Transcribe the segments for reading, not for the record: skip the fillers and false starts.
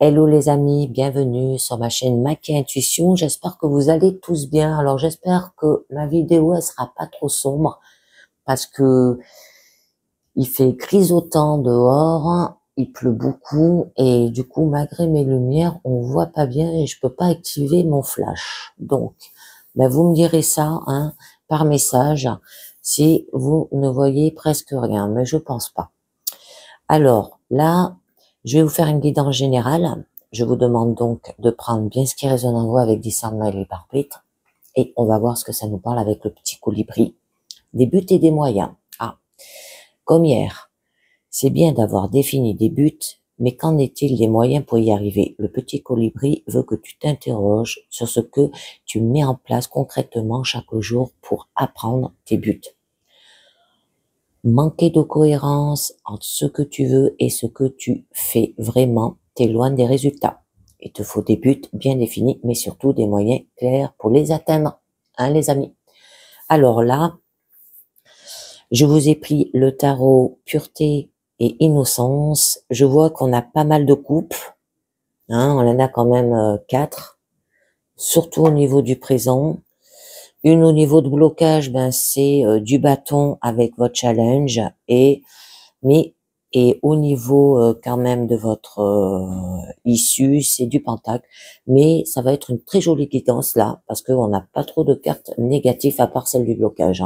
Hello les amis, bienvenue sur ma chaîne Maki Intuition. J'espère que vous allez tous bien. Alors j'espère que ma vidéo elle sera pas trop sombre parce que il fait grisottant dehors, il pleut beaucoup et du coup malgré mes lumières on voit pas bien et je peux pas activer mon flash. Donc ben, vous me direz ça par message si vous ne voyez presque rien, mais je pense pas. Alors là, je vais vous faire une guidance générale. Je vous demande donc de prendre bien ce qui résonne en vous avec discernement et libre arbitre. Et on va voir ce que ça nous parle avec le petit colibri. Des buts et des moyens. Ah, comme hier, c'est bien d'avoir défini des buts, mais qu'en est-il des moyens pour y arriver? Le petit colibri veut que tu t'interroges sur ce que tu mets en place concrètement chaque jour pour apprendre tes buts. Manquer de cohérence entre ce que tu veux et ce que tu fais vraiment t'éloigne des résultats. Il te faut des buts bien définis, mais surtout des moyens clairs pour les atteindre, les amis. Alors là, je vous ai pris le tarot pureté et innocence. Je vois qu'on a pas mal de coupes, on en a quand même 4, surtout au niveau du présent. Une au niveau de blocage, ben c'est du bâton avec votre challenge et au niveau quand même de votre issue, c'est du pentacle, mais ça va être une très jolie guidance là parce qu'on n'a pas trop de cartes négatives à part celle du blocage.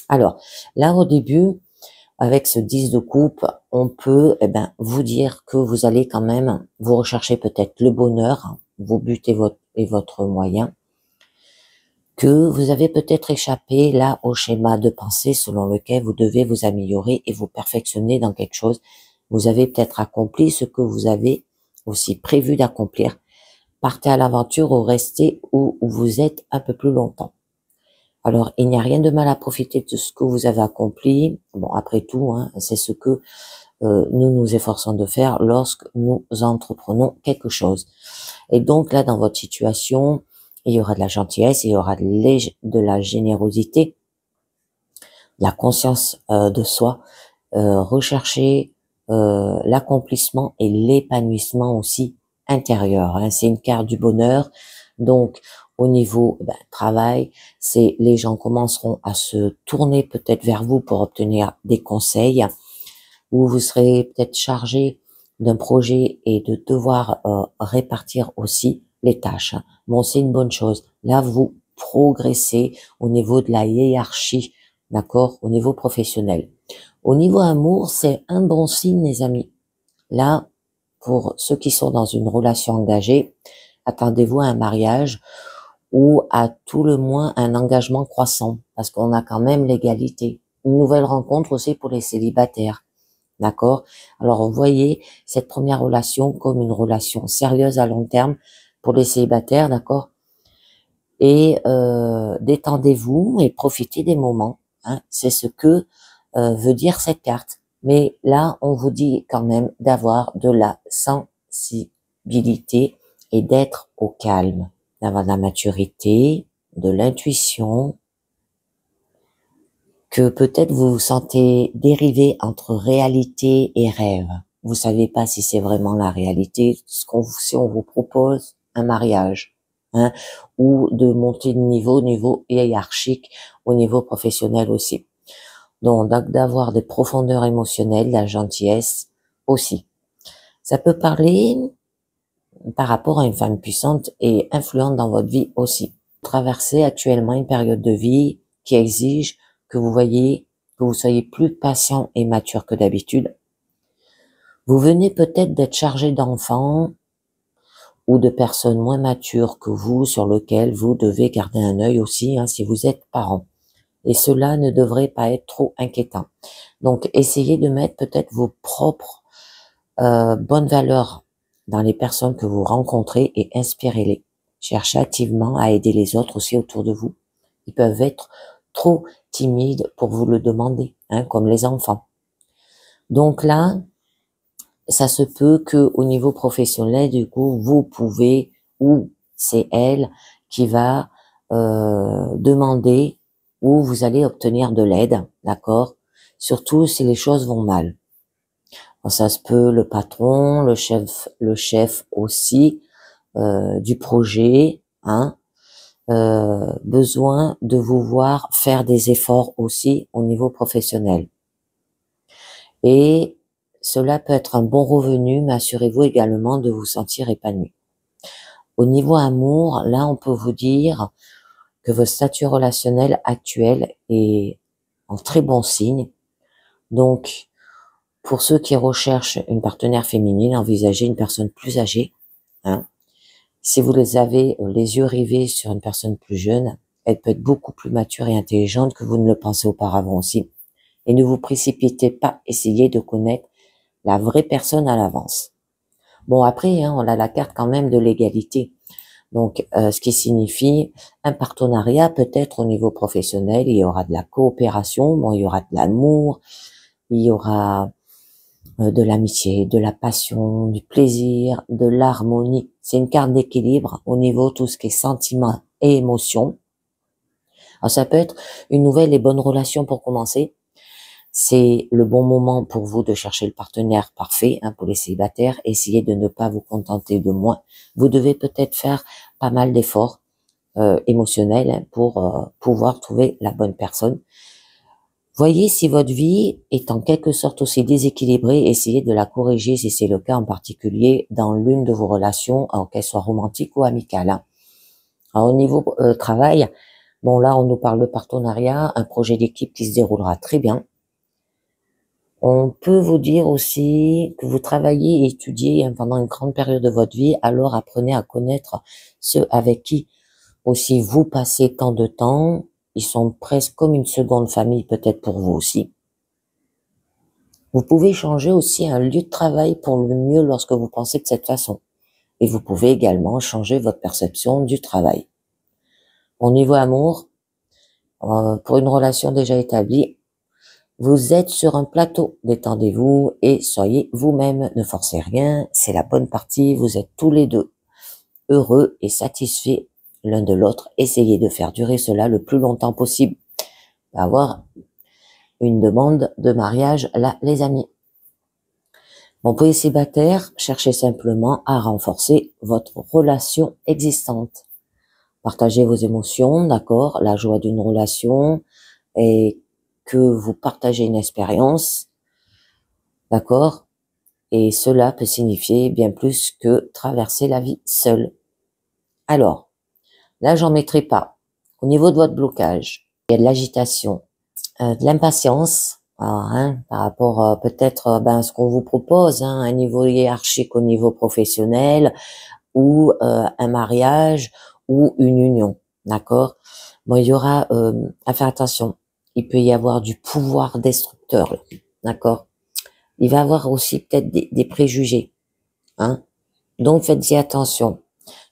Alors là au début, avec ce 10 de coupe, on peut vous dire que vous allez quand même vous rechercher peut-être le bonheur, vos buts et votre moyen, que vous avez peut-être échappé là au schéma de pensée selon lequel vous devez vous améliorer et vous perfectionner dans quelque chose. Vous avez peut-être accompli ce que vous avez aussi prévu d'accomplir. Partez à l'aventure ou restez où vous êtes un peu plus longtemps. Alors, il n'y a rien de mal à profiter de ce que vous avez accompli. Bon, après tout, c'est ce que nous nous efforçons de faire lorsque nous entreprenons quelque chose. Et donc là, dans votre situation, il y aura de la gentillesse, il y aura de la générosité, de la conscience de soi, rechercher l'accomplissement et l'épanouissement aussi intérieur. C'est une carte du bonheur. Donc, au niveau travail, c'est les gens commenceront à se tourner peut-être vers vous pour obtenir des conseils, ou vous serez peut-être chargé d'un projet et de devoir répartir aussi les tâches. Bon, c'est une bonne chose. Là, vous progressez au niveau de la hiérarchie, d'accord, au niveau professionnel. Au niveau amour, c'est un bon signe, les amis. Là, pour ceux qui sont dans une relation engagée, attendez-vous à un mariage ou à tout le moins un engagement croissant, parce qu'on a quand même l'égalité. Une nouvelle rencontre aussi pour les célibataires. D'accord? Alors, vous voyez cette première relation comme une relation sérieuse à long terme pour les célibataires, d'accord? Et détendez-vous et profitez des moments. C'est ce que veut dire cette carte. Mais là, on vous dit quand même d'avoir de la sensibilité et d'être au calme, d'avoir de la maturité, de l'intuition, que peut-être vous vous sentez dérivé entre réalité et rêve. Vous savez pas si c'est vraiment la réalité, si on vous propose un mariage, ou de monter de niveau hiérarchique, au niveau professionnel aussi. Donc, d'avoir des profondeurs émotionnelles, de la gentillesse aussi. Ça peut parler par rapport à une femme puissante et influente dans votre vie aussi. Traversez actuellement une période de vie qui exige que vous soyez plus patient et mature que d'habitude. Vous venez peut-être d'être chargé d'enfants ou de personnes moins matures que vous, sur lesquelles vous devez garder un œil aussi, si vous êtes parent. Et cela ne devrait pas être trop inquiétant. Donc, essayez de mettre peut-être vos propres bonnes valeurs dans les personnes que vous rencontrez et inspirez-les. Cherchez activement à aider les autres aussi autour de vous. Ils peuvent être trop timides pour vous le demander, comme les enfants. Donc là, ça se peut que au niveau professionnel, du coup, vous pouvez, ou c'est elle qui va demander, ou vous allez obtenir de l'aide, d'accord? Surtout si les choses vont mal. Ça se peut le patron, le chef aussi du projet, hein, besoin de vous voir faire des efforts aussi au niveau professionnel. Et cela peut être un bon revenu, mais assurez-vous également de vous sentir épanoui. Au niveau amour, là, on peut vous dire que votre statut relationnel actuel est en très bon signe. Donc, pour ceux qui recherchent une partenaire féminine, envisagez une personne plus âgée, hein. Si vous les avez les yeux rivés sur une personne plus jeune, elle peut être beaucoup plus mature et intelligente que vous ne le pensez auparavant aussi. Et ne vous précipitez pas, essayez de connaître la vraie personne à l'avance. Bon, après, hein, on a la carte quand même de l'égalité. Donc, ce qui signifie un partenariat peut-être au niveau professionnel, il y aura de la coopération, bon, il y aura de l'amour, il y aura de l'amitié, de la passion, du plaisir, de l'harmonie. C'est une carte d'équilibre au niveau de tout ce qui est sentiment et émotion. Alors, ça peut être une nouvelle et bonne relation pour commencer. C'est le bon moment pour vous de chercher le partenaire parfait, hein, pour les célibataires. Essayez de ne pas vous contenter de moins. Vous devez peut-être faire pas mal d'efforts émotionnels, hein, pour pouvoir trouver la bonne personne. Voyez si votre vie est en quelque sorte aussi déséquilibrée, essayez de la corriger si c'est le cas, en particulier dans l'une de vos relations, qu'elle soit romantique ou amicale, hein. Alors, au niveau travail, bon là on nous parle de partenariat, un projet d'équipe qui se déroulera très bien. On peut vous dire aussi que vous travaillez et étudiez pendant une grande période de votre vie, alors apprenez à connaître ceux avec qui aussi vous passez tant de temps. Ils sont presque comme une seconde famille peut-être pour vous aussi. Vous pouvez changer aussi un lieu de travail pour le mieux lorsque vous pensez de cette façon. Et vous pouvez également changer votre perception du travail. Au niveau amour, pour une relation déjà établie, vous êtes sur un plateau, détendez-vous et soyez vous-même, ne forcez rien, c'est la bonne partie, vous êtes tous les deux heureux et satisfaits l'un de l'autre, essayez de faire durer cela le plus longtemps possible. Avoir une demande de mariage là, les amis. Bon, pour les célibataires, cherchez simplement à renforcer votre relation existante. Partagez vos émotions, d'accord, la joie d'une relation et que vous partagez une expérience, d'accord, et cela peut signifier bien plus que traverser la vie seule. Alors, là, j'en mettrai pas. Au niveau de votre blocage, il y a de l'agitation, de l'impatience, hein, par rapport peut-être à ce qu'on vous propose, hein, un niveau hiérarchique au niveau professionnel ou un mariage ou une union, d'accord. Bon, il y aura à faire attention. Il peut y avoir du pouvoir destructeur, là, d'accord. Il va y avoir aussi peut-être des préjugés, hein. Donc faites-y attention.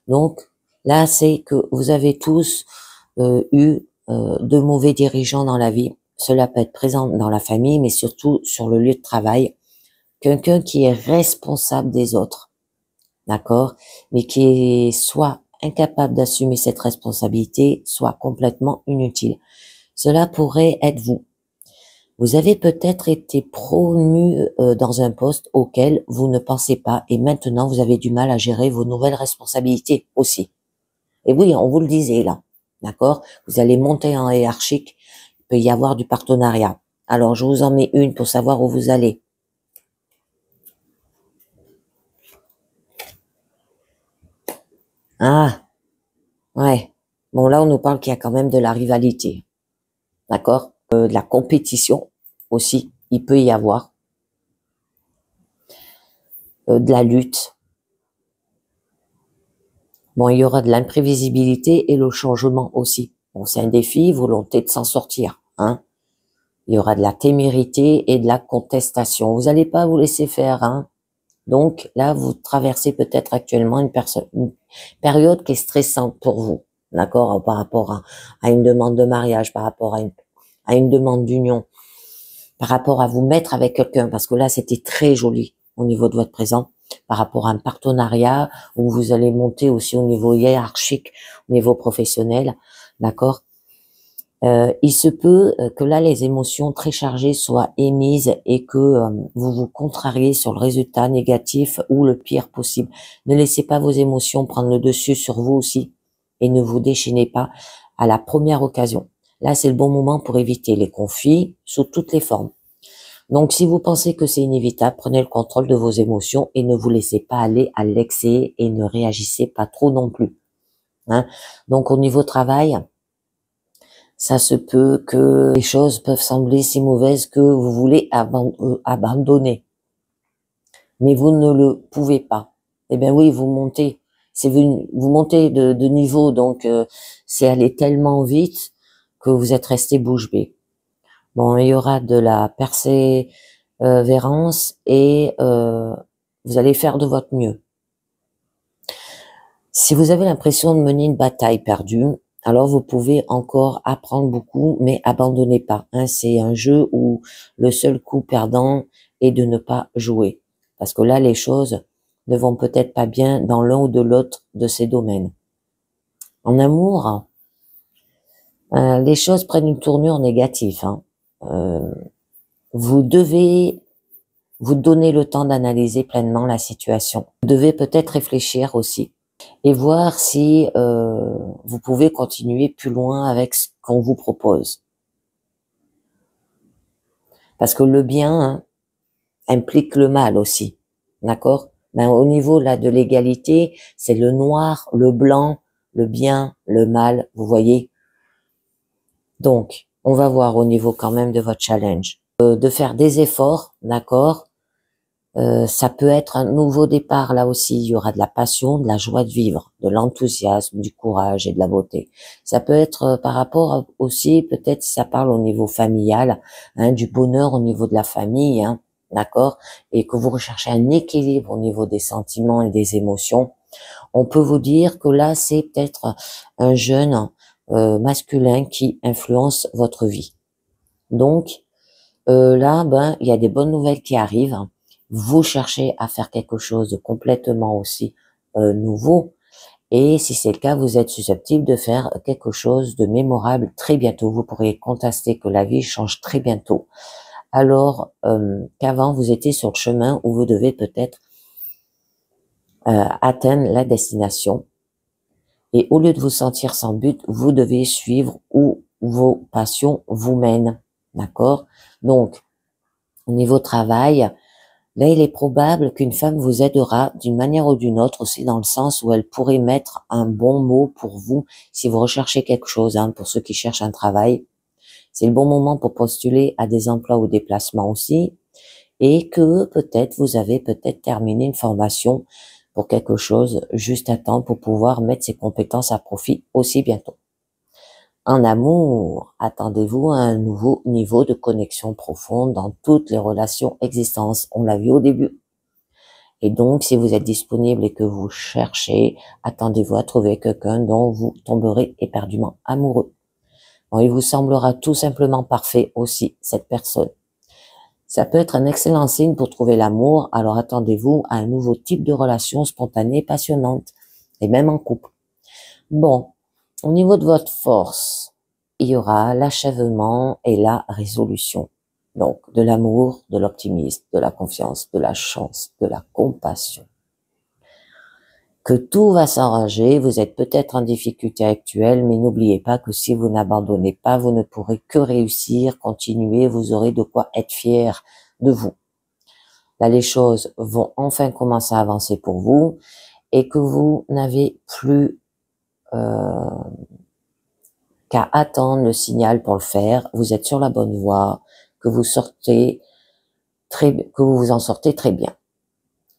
Donc là, c'est que vous avez tous eu de mauvais dirigeants dans la vie. Cela peut être présent dans la famille, mais surtout sur le lieu de travail. Quelqu'un qui est responsable des autres, d'accord, mais qui est soit incapable d'assumer cette responsabilité, soit complètement inutile. Cela pourrait être vous. Vous avez peut-être été promu dans un poste auquel vous ne pensez pas et maintenant vous avez du mal à gérer vos nouvelles responsabilités aussi. Et oui, on vous le disait là, d'accord? Vous allez monter en hiérarchique, il peut y avoir du partenariat. Alors, je vous en mets une pour savoir où vous allez. Ah, ouais. Bon, là, on nous parle qu'il y a quand même de la rivalité, d'accord? De la compétition aussi, il peut y avoir. De la lutte. Bon, il y aura de l'imprévisibilité et le changement aussi. Bon, c'est un défi, volonté de s'en sortir, hein. Il y aura de la témérité et de la contestation. Vous n'allez pas vous laisser faire, hein. Donc là, vous traversez peut-être actuellement une période qui est stressante pour vous, d'accord, par rapport à une demande de mariage, par rapport à une demande d'union, par rapport à vous mettre avec quelqu'un, parce que là, c'était très joli au niveau de votre présent, par rapport à un partenariat où vous allez monter aussi au niveau hiérarchique, au niveau professionnel, d'accord. Il se peut que là, les émotions très chargées soient émises et que vous vous contrariez sur le résultat négatif ou le pire possible. Ne laissez pas vos émotions prendre le dessus sur vous aussi et ne vous déchaînez pas à la première occasion. Là, c'est le bon moment pour éviter les conflits sous toutes les formes. Donc, si vous pensez que c'est inévitable, prenez le contrôle de vos émotions et ne vous laissez pas aller à l'excès et ne réagissez pas trop non plus. Hein. Donc, au niveau travail, ça se peut que les choses peuvent sembler si mauvaises que vous voulez abandonner. Mais vous ne le pouvez pas. Eh bien oui, vous montez. Vous montez de niveau, donc c'est allé tellement vite que vous êtes resté bouche bée. Bon, il y aura de la persévérance et vous allez faire de votre mieux. Si vous avez l'impression de mener une bataille perdue, alors vous pouvez encore apprendre beaucoup, mais abandonnez pas. Hein. C'est un jeu où le seul coup perdant est de ne pas jouer. Parce que là, les choses ne vont peut-être pas bien dans l'un ou de l'autre de ces domaines. En amour, les choses prennent une tournure négative. Hein. Vous devez vous donner le temps d'analyser pleinement la situation. Vous devez peut-être réfléchir aussi et voir si vous pouvez continuer plus loin avec ce qu'on vous propose. Parce que le bien implique le mal aussi, d'accord? Ben, au niveau là de l'égalité, c'est le noir, le blanc, le bien, le mal, vous voyez? Donc, on va voir au niveau quand même de votre challenge. De faire des efforts, d'accord? Ça peut être un nouveau départ, là aussi, il y aura de la passion, de la joie de vivre, de l'enthousiasme, du courage et de la beauté. Ça peut être par rapport aussi, peut-être si ça parle au niveau familial, hein, du bonheur au niveau de la famille, hein, d'accord, et que vous recherchez un équilibre au niveau des sentiments et des émotions. On peut vous dire que là, c'est peut-être un jeune masculin qui influence votre vie. Donc, là, ben, il y a des bonnes nouvelles qui arrivent. Vous cherchez à faire quelque chose de complètement aussi nouveau. Et si c'est le cas, vous êtes susceptible de faire quelque chose de mémorable très bientôt. Vous pourrez constater que la vie change très bientôt. Alors qu'avant, vous étiez sur le chemin où vous devez peut-être atteindre la destination. Et au lieu de vous sentir sans but, vous devez suivre où vos passions vous mènent. D'accord? Donc, au niveau travail, là, il est probable qu'une femme vous aidera d'une manière ou d'une autre, aussi dans le sens où elle pourrait mettre un bon mot pour vous si vous recherchez quelque chose, hein, pour ceux qui cherchent un travail. C'est le bon moment pour postuler à des emplois ou des placements aussi, et que peut-être vous avez peut-être terminé une formation pour quelque chose juste à temps pour pouvoir mettre ses compétences à profit aussi bientôt. En amour, attendez-vous à un nouveau niveau de connexion profonde dans toutes les relations existantes. On l'a vu au début. Et donc, si vous êtes disponible et que vous cherchez, attendez-vous à trouver quelqu'un dont vous tomberez éperdument amoureux. Bon, il vous semblera tout simplement parfait aussi, cette personne. Ça peut être un excellent signe pour trouver l'amour, alors attendez-vous à un nouveau type de relation spontanée, passionnante, et même en couple. Bon, au niveau de votre force, il y aura l'achèvement et la résolution. Donc, de l'amour, de l'optimisme, de la confiance, de la chance, de la compassion. Que tout va s'arranger, vous êtes peut-être en difficulté actuelle, mais n'oubliez pas que si vous n'abandonnez pas, vous ne pourrez que réussir, continuer, vous aurez de quoi être fier de vous. Là, les choses vont enfin commencer à avancer pour vous et que vous n'avez plus qu'à attendre le signal pour le faire. Vous êtes sur la bonne voie, que vous vous en sortez très bien.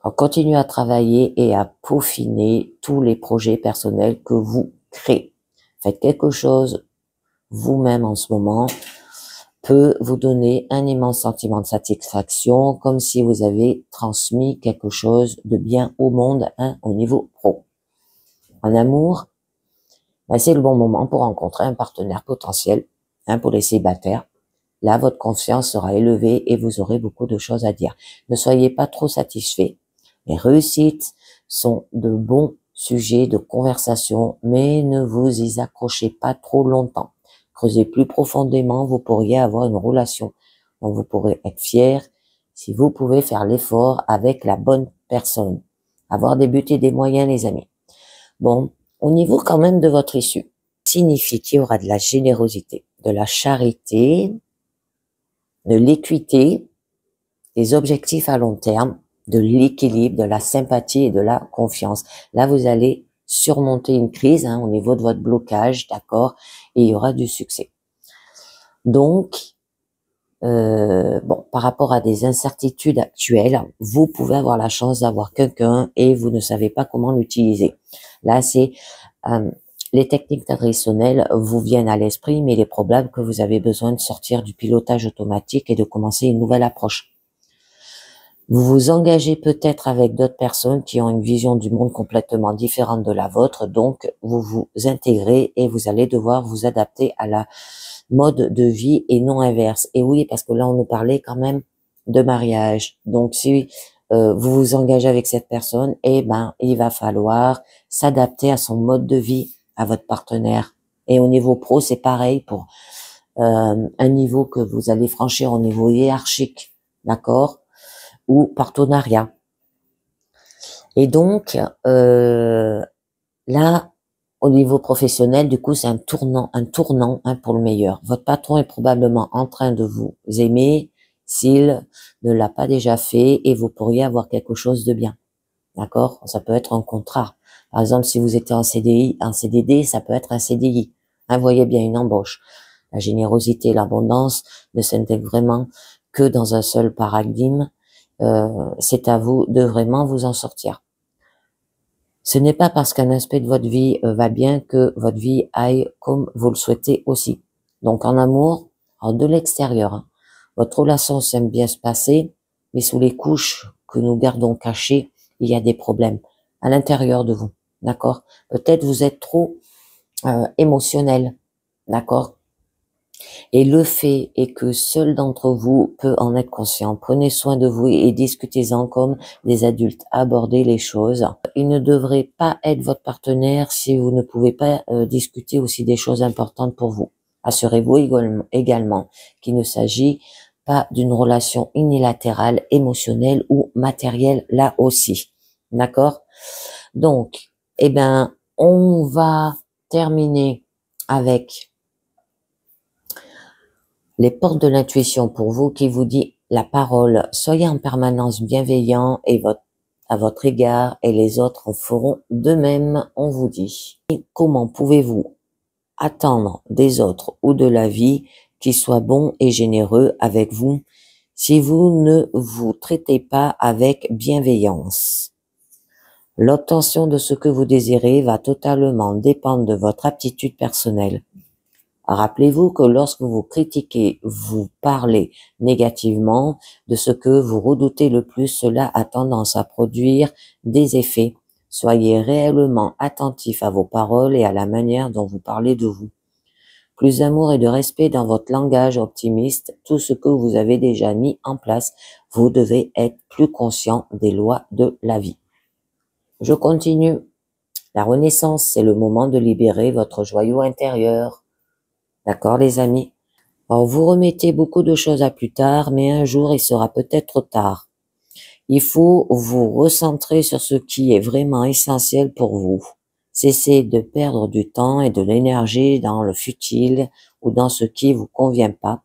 Alors, continuez à travailler et à peaufiner tous les projets personnels que vous créez. Faites quelque chose vous-même en ce moment peut vous donner un immense sentiment de satisfaction, comme si vous avez transmis quelque chose de bien au monde, hein, au niveau pro. En amour, ben, c'est le bon moment pour rencontrer un partenaire potentiel, hein, pour les célibataires. Là, votre confiance sera élevée et vous aurez beaucoup de choses à dire. Ne soyez pas trop satisfait. Les réussites sont de bons sujets de conversation, mais ne vous y accrochez pas trop longtemps. creusez plus profondément, vous pourriez avoir une relation dont vous pourrez être fier si vous pouvez faire l'effort avec la bonne personne. Avoir des buts et des moyens, les amis. Bon, au niveau quand même de votre issue, signifie qu'il y aura de la générosité, de la charité, de l'équité, des objectifs à long terme, de l'équilibre, de la sympathie et de la confiance. Là, vous allez surmonter une crise au niveau de votre blocage, d'accord, et il y aura du succès. Donc, bon, par rapport à des incertitudes actuelles, vous pouvez avoir la chance d'avoir quelqu'un et vous ne savez pas comment l'utiliser. Là, c'est les techniques traditionnelles vous viennent à l'esprit, mais il est probable que vous avez besoin de sortir du pilotage automatique et de commencer une nouvelle approche. Vous vous engagez peut-être avec d'autres personnes qui ont une vision du monde complètement différente de la vôtre, donc vous vous intégrez et vous allez devoir vous adapter à la mode de vie et non inverse. Et oui, parce que là, on nous parlait quand même de mariage. Donc, si vous vous engagez avec cette personne, eh ben, il va falloir s'adapter à son mode de vie, à votre partenaire. Et au niveau pro, c'est pareil pour un niveau que vous allez franchir au niveau hiérarchique, d'accord, ou partenariat. Et donc, là, au niveau professionnel, du coup, c'est un tournant pour le meilleur. Votre patron est probablement en train de vous aimer s'il ne l'a pas déjà fait et vous pourriez avoir quelque chose de bien. D'accord? Ça peut être un contrat. Par exemple, si vous étiez en CDI, en CDD, ça peut être un CDI. Voyez bien une embauche. La générosité, l'abondance ne s'intègrent vraiment que dans un seul paradigme. C'est à vous de vraiment vous en sortir. Ce n'est pas parce qu'un aspect de votre vie va bien que votre vie aille comme vous le souhaitez aussi. Donc en amour, de l'extérieur, votre relation semble bien se passer, mais sous les couches que nous gardons cachées, il y a des problèmes à l'intérieur de vous, d'accord? Peut-être vous êtes trop émotionnel, d'accord? Et le fait est que seul d'entre vous peut en être conscient. Prenez soin de vous et discutez-en comme des adultes. Abordez les choses. Il ne devrait pas être votre partenaire si vous ne pouvez pas discuter aussi des choses importantes pour vous. Assurez-vous également qu'il ne s'agit pas d'une relation unilatérale, émotionnelle ou matérielle là aussi. D'accord? Donc, eh ben, on va terminer avec les portes de l'intuition pour vous qui vous dit la parole. Soyez en permanence bienveillant à votre égard et les autres en feront de même, on vous dit. Et comment pouvez-vous attendre des autres ou de la vie qui soient bons et généreux avec vous si vous ne vous traitez pas avec bienveillance? L'obtention de ce que vous désirez va totalement dépendre de votre aptitude personnelle. Rappelez-vous que lorsque vous critiquez, vous parlez négativement de ce que vous redoutez le plus, cela a tendance à produire des effets. Soyez réellement attentif à vos paroles et à la manière dont vous parlez de vous. Plus d'amour et de respect dans votre langage optimiste, tout ce que vous avez déjà mis en place, vous devez être plus conscient des lois de la vie. Je continue. La renaissance, c'est le moment de libérer votre joyau intérieur. D'accord, les amis? Alors, vous remettez beaucoup de choses à plus tard, mais un jour, il sera peut-être trop tard. Il faut vous recentrer sur ce qui est vraiment essentiel pour vous. Cessez de perdre du temps et de l'énergie dans le futile ou dans ce qui vous convient pas,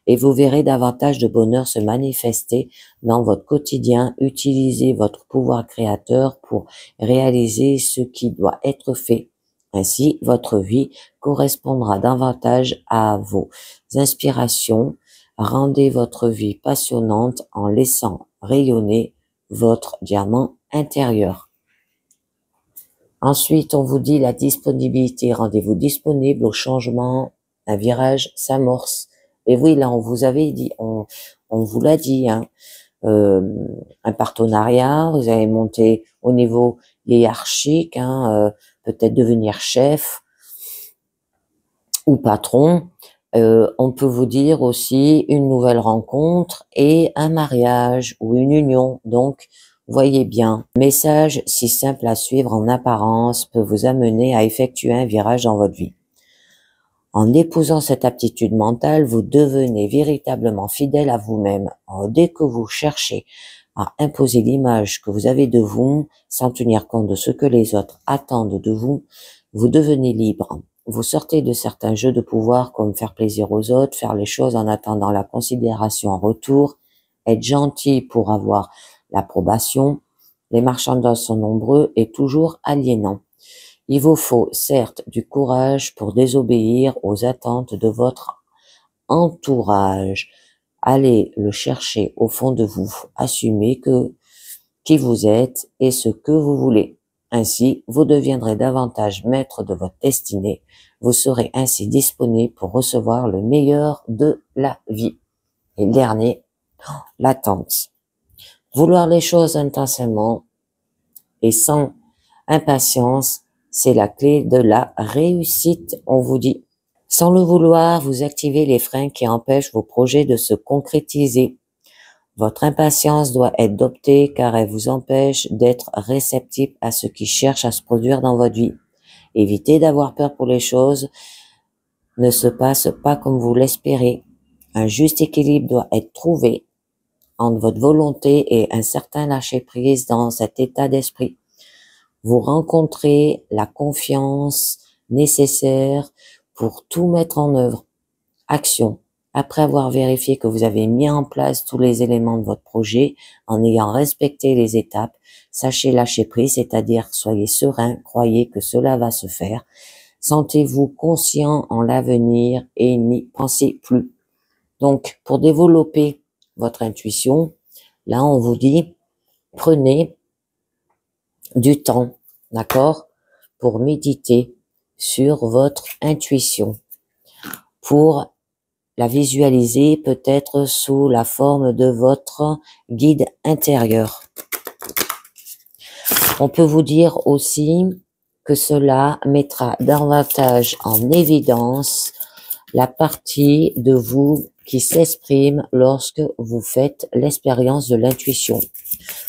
et vous verrez davantage de bonheur se manifester dans votre quotidien. Utilisez votre pouvoir créateur pour réaliser ce qui doit être fait. Ainsi, votre vie correspondra davantage à vos inspirations. Rendez votre vie passionnante en laissant rayonner votre diamant intérieur. Ensuite, on vous dit la disponibilité. Rendez-vous disponible au changement. Un virage s'amorce. Et oui, là, on vous avait dit, on vous l'a dit, un partenariat. Vous allez monter au niveau hiérarchique, peut-être devenir chef ou patron. On peut vous dire aussi une nouvelle rencontre et un mariage ou une union. Donc, voyez bien, message si simple à suivre en apparence peut vous amener à effectuer un virage dans votre vie. En épousant cette aptitude mentale, vous devenez véritablement fidèle à vous-même. Dès que vous cherchez à imposer l'image que vous avez de vous, sans tenir compte de ce que les autres attendent de vous, vous devenez libre. Vous sortez de certains jeux de pouvoir comme faire plaisir aux autres, faire les choses en attendant la considération en retour, être gentil pour avoir l'approbation. Les marchandages sont nombreux et toujours aliénants. Il vous faut certes du courage pour désobéir aux attentes de votre entourage. Allez le chercher au fond de vous. Assumez qui vous êtes et ce que vous voulez. Ainsi, vous deviendrez davantage maître de votre destinée. Vous serez ainsi disponible pour recevoir le meilleur de la vie. Et dernier, l'attente. Vouloir les choses intensément et sans impatience, c'est la clé de la réussite, on vous dit. Sans le vouloir, vous activez les freins qui empêchent vos projets de se concrétiser. Votre impatience doit être doptée car elle vous empêche d'être réceptif à ce qui cherche à se produire dans votre vie. Évitez d'avoir peur pour les choses ne se passent pas comme vous l'espérez. Un juste équilibre doit être trouvé entre votre volonté et un certain lâcher-prise dans cet état d'esprit. Vous rencontrez la confiance nécessaire pour tout mettre en œuvre. Action. Après avoir vérifié que vous avez mis en place tous les éléments de votre projet, en ayant respecté les étapes, sachez lâcher prise, c'est-à-dire soyez serein, croyez que cela va se faire. Sentez-vous conscient en l'avenir et n'y pensez plus. Donc, pour développer votre intuition, là, on vous dit, prenez du temps, d'accord, pour méditer sur votre intuition, pour la visualiser peut-être sous la forme de votre guide intérieur. On peut vous dire aussi que cela mettra davantage en évidence la partie de vous qui s'exprime lorsque vous faites l'expérience de l'intuition.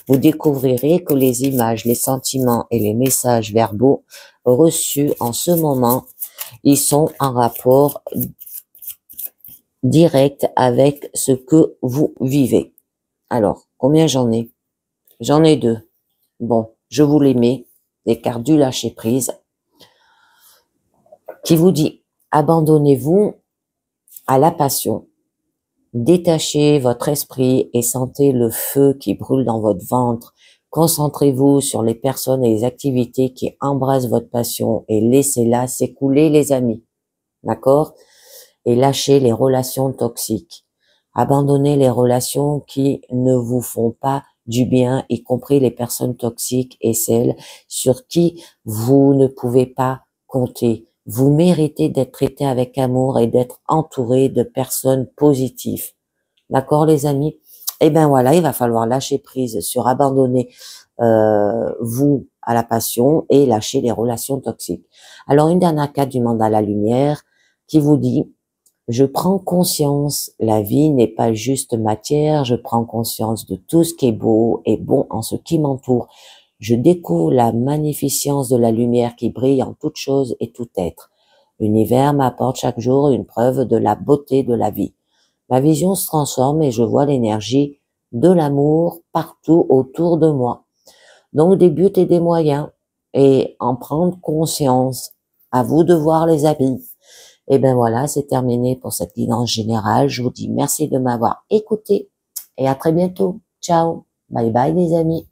Vous découvrirez que les images, les sentiments et les messages verbaux reçus en ce moment, ils sont en rapport direct avec ce que vous vivez. Alors, combien j'en ai? J'en ai 2. Bon, je vous les mets, les cartes du lâcher prise, qui vous dit, abandonnez-vous à la passion. Détachez votre esprit et sentez le feu qui brûle dans votre ventre. Concentrez-vous sur les personnes et les activités qui embrassent votre passion et laissez-la s'écouler, les amis. D'accord? Et lâchez les relations toxiques. Abandonnez les relations qui ne vous font pas du bien, y compris les personnes toxiques et celles sur qui vous ne pouvez pas compter. Vous méritez d'être traité avec amour et d'être entouré de personnes positives. D'accord, les amis? Eh ben voilà, il va falloir lâcher prise sur abandonner vous à la passion et lâcher les relations toxiques. Alors, une dernière carte du mandat à la lumière qui vous dit: je prends conscience, la vie n'est pas juste matière, je prends conscience de tout ce qui est beau et bon en ce qui m'entoure. Je découvre la magnificence de la lumière qui brille en toute chose et tout être. L'univers m'apporte chaque jour une preuve de la beauté de la vie. Ma vision se transforme et je vois l'énergie de l'amour partout autour de moi. Donc, des buts et des moyens et en prendre conscience. À vous de voir, les amis. Et ben voilà, c'est terminé pour cette guidance générale. Je vous dis merci de m'avoir écouté et à très bientôt. Ciao. Bye bye, les amis.